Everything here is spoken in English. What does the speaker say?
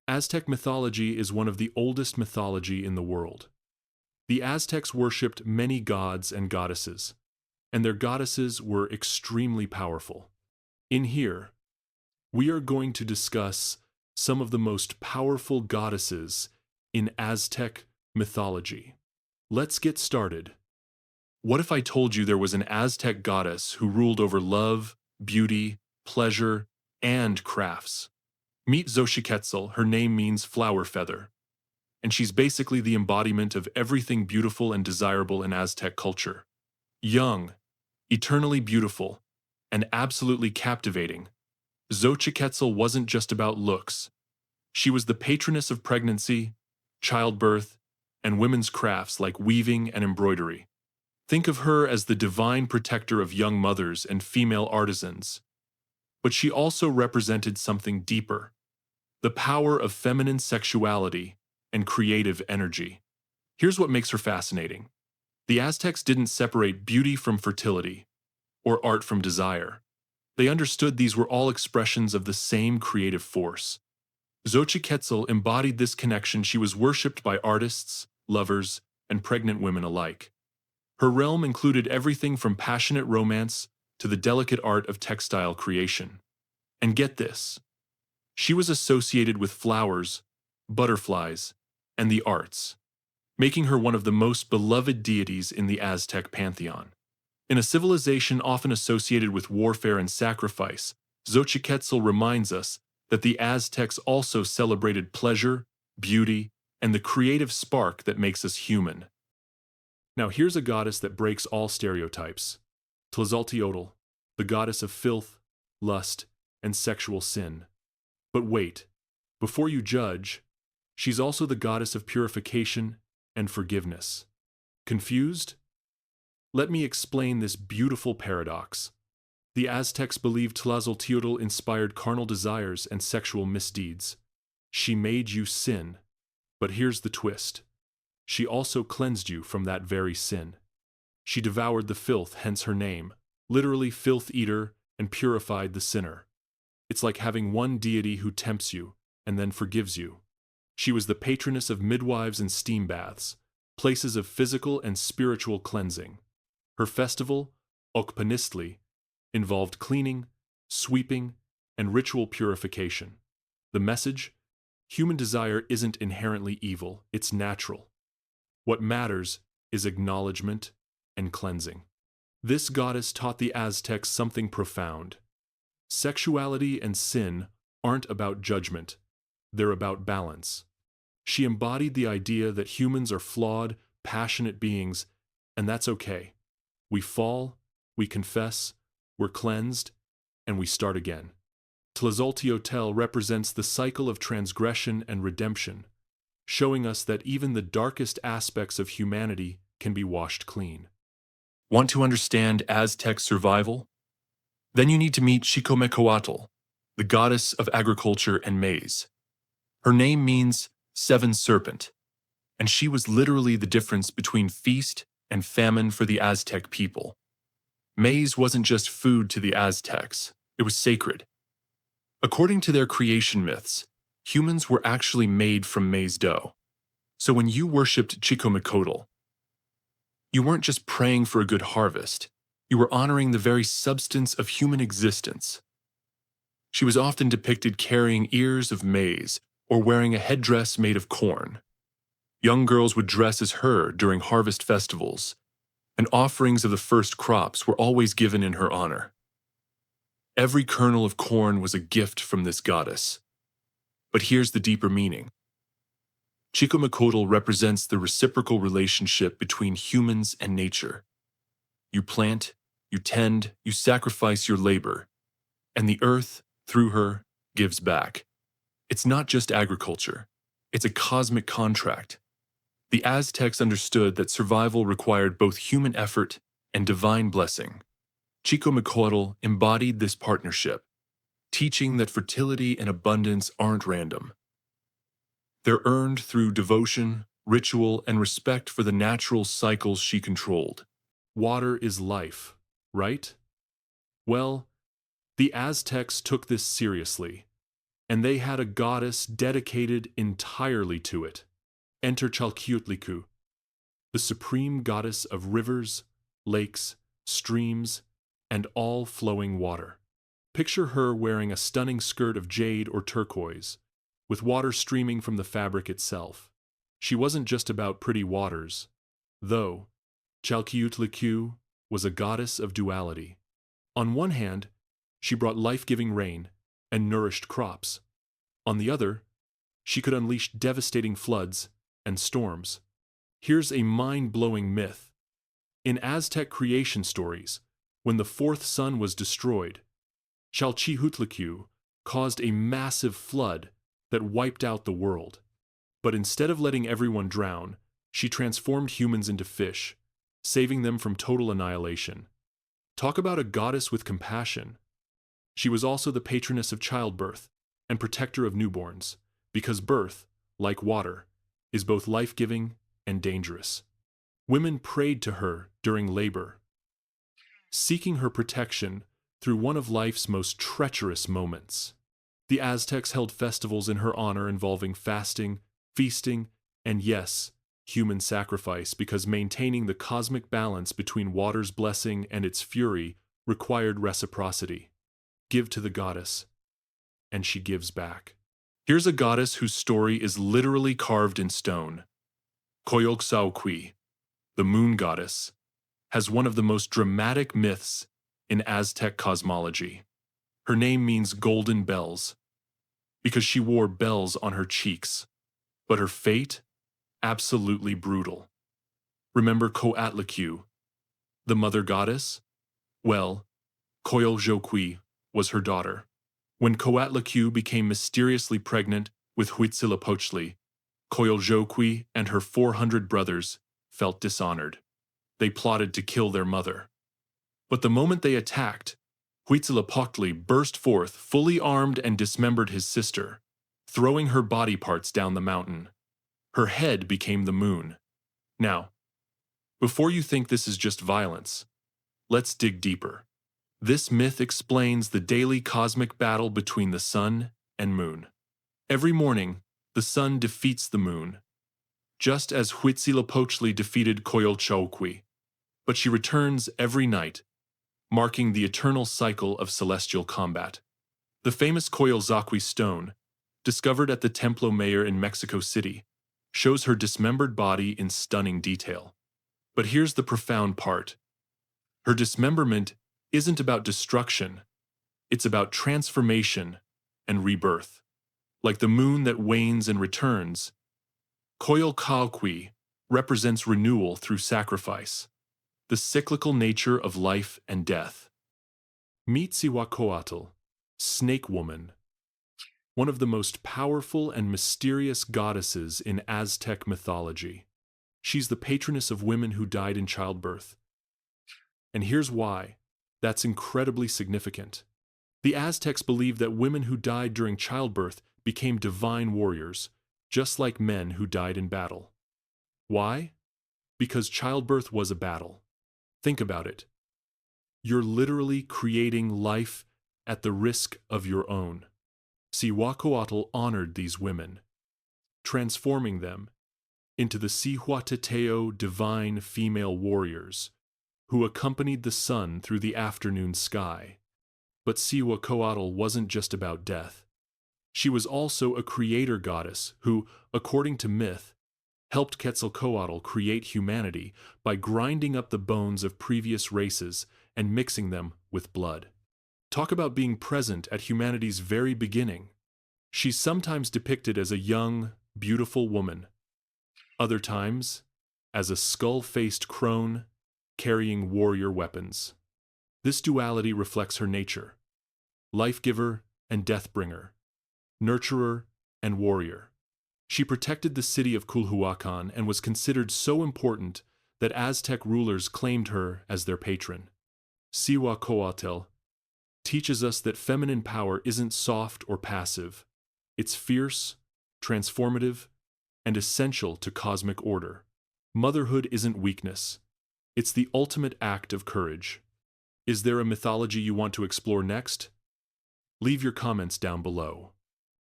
Aztec mythology is one of the oldest mythology in the world. The Aztecs worshipped many gods and goddesses, and their goddesses were extremely powerful. In here, we are going to discuss some of the most powerful goddesses in Aztec mythology. Let's get started. What if I told you there was an Aztec goddess who ruled over love, beauty, pleasure, and crafts? Meet Xochiquetzal. Her name means flower feather, and she's basically the embodiment of everything beautiful and desirable in Aztec culture. Young, eternally beautiful, and absolutely captivating, Xochiquetzal wasn't just about looks. She was the patroness of pregnancy, childbirth, and women's crafts like weaving and embroidery. Think of her as the divine protector of young mothers and female artisans. But she also represented something deeper: the power of feminine sexuality and creative energy. Here's what makes her fascinating. The Aztecs didn't separate beauty from fertility, or art from desire. They understood these were all expressions of the same creative force. Xochiquetzal embodied this connection. She was worshipped by artists, lovers, and pregnant women alike. Her realm included everything from passionate romance to the delicate art of textile creation. And get this, she was associated with flowers, butterflies, and the arts, making her one of the most beloved deities in the Aztec pantheon. In a civilization often associated with warfare and sacrifice, Xochiquetzal reminds us that the Aztecs also celebrated pleasure, beauty, and the creative spark that makes us human. Now here's a goddess that breaks all stereotypes: Tlazolteotl, the goddess of filth, lust, and sexual sin. But wait, before you judge, she's also the goddess of purification and forgiveness. Confused? Let me explain this beautiful paradox. The Aztecs believed Tlazolteotl inspired carnal desires and sexual misdeeds. She made you sin. But here's the twist: she also cleansed you from that very sin. She devoured the filth, hence her name, literally filth eater, and purified the sinner. It's like having one deity who tempts you and then forgives you. She was the patroness of midwives and steam baths, places of physical and spiritual cleansing. Her festival, Xochiquetzal, involved cleaning, sweeping, and ritual purification. The message: human desire isn't inherently evil, it's natural. What matters is acknowledgement and cleansing. This goddess taught the Aztecs something profound. Sexuality and sin aren't about judgment, they're about balance. She embodied the idea that humans are flawed, passionate beings, and that's okay. We fall, we confess, we're cleansed, and we start again. Tlazolteotl represents the cycle of transgression and redemption, showing us that even the darkest aspects of humanity can be washed clean. Want to understand Aztec survival? Then you need to meet Chicomecoatl, the goddess of agriculture and maize. Her name means seven serpent, and she was literally the difference between feast and famine for the Aztec people. Maize wasn't just food to the Aztecs, it was sacred. According to their creation myths, humans were actually made from maize dough. So when you worshipped Chicomecoatl, you weren't just praying for a good harvest, you were honoring the very substance of human existence. She was often depicted carrying ears of maize or wearing a headdress made of corn. Young girls would dress as her during harvest festivals, and offerings of the first crops were always given in her honor. Every kernel of corn was a gift from this goddess. But here's the deeper meaning. Chicomecoatl represents the reciprocal relationship between humans and nature. You plant, you tend, you sacrifice your labor, and the earth, through her, gives back. It's not just agriculture, it's a cosmic contract. The Aztecs understood that survival required both human effort and divine blessing. Chicomecoatl embodied this partnership, teaching that fertility and abundance aren't random. They're earned through devotion, ritual, and respect for the natural cycles she controlled. Water is life, right? Well, the Aztecs took this seriously. and they had a goddess dedicated entirely to it. Enter Chalchiuhtlicue, the supreme goddess of rivers, lakes, streams, and all flowing water. Picture her wearing a stunning skirt of jade or turquoise, with water streaming from the fabric itself. She wasn't just about pretty waters, though. Chalchiuhtlicue was a goddess of duality. On one hand, she brought life-giving rain and nourished crops. On the other, she could unleash devastating floods and storms. Here's a mind-blowing myth. In Aztec creation stories, when the fourth sun was destroyed, Chalchiuhtlicue caused a massive flood that wiped out the world. But instead of letting everyone drown, she transformed humans into fish, saving them from total annihilation. Talk about a goddess with compassion. She was also the patroness of childbirth and protector of newborns, because birth, like water, is both life-giving and dangerous. Women prayed to her during labor, seeking her protection through one of life's most treacherous moments. The Aztecs held festivals in her honor involving fasting, feasting, and yes, human sacrifice, because maintaining the cosmic balance between water's blessing and its fury required reciprocity. Give to the goddess, and she gives back. Here's a goddess whose story is literally carved in stone. Coyolxauhqui, the moon goddess, has one of the most dramatic myths in Aztec cosmology. Her name means golden bells, because she wore bells on her cheeks, but her fate, absolutely brutal. Remember COATLICUE, the mother goddess? Well, Coyolxauhqui was her daughter. When COATLICUE became mysteriously pregnant with Huitzilopochtli, Coyolxauhqui and her 400 brothers felt dishonored. They plotted to kill their mother. But the moment they attacked, Huitzilopochtli burst forth, fully armed, and dismembered his sister, throwing her body parts down the mountain. Her head became the moon. Now, before you think this is just violence, let's dig deeper. This myth explains the daily cosmic battle between the sun and moon. Every morning, the sun defeats the moon, just as Huitzilopochtli defeated Coyolxauhqui, but she returns every night, marking the eternal cycle of celestial combat. The famous Coyolxauhqui stone, discovered at the Templo Mayor in Mexico City, shows her dismembered body in stunning detail. But here's the profound part. Her dismemberment isn't about destruction, it's about transformation and rebirth. Like the moon that wanes and returns, Coyolxauhqui represents renewal through sacrifice, the cyclical nature of life and death. Meet Cihuacoatl, Snake Woman, one of the most powerful and mysterious goddesses in Aztec mythology. She's the patroness of women who died in childbirth. And here's why. That's incredibly significant. The Aztecs believed that women who died during childbirth became divine warriors, just like men who died in battle. Why? Because childbirth was a battle. Think about it. You're literally creating life at the risk of your own. Cihuacoatl honored these women, transforming them into the Cihuateteo divine female warriors, who accompanied the sun through the afternoon sky. But Cihuacoatl wasn't just about death. She was also a creator goddess who, according to myth, helped Quetzalcoatl create humanity by grinding up the bones of previous races and mixing them with blood. Talk about being present at humanity's very beginning. She's sometimes depicted as a young, beautiful woman, other times as a skull-faced crone carrying warrior weapons. This duality reflects her nature: life-giver and death-bringer, nurturer and warrior. She protected the city of Culhuacan and was considered so important that Aztec rulers claimed her as their patron. Cihuacoatl teaches us that feminine power isn't soft or passive. It's fierce, transformative, and essential to cosmic order. Motherhood isn't weakness. It's the ultimate act of courage. Is there a mythology you want to explore next? Leave your comments down below.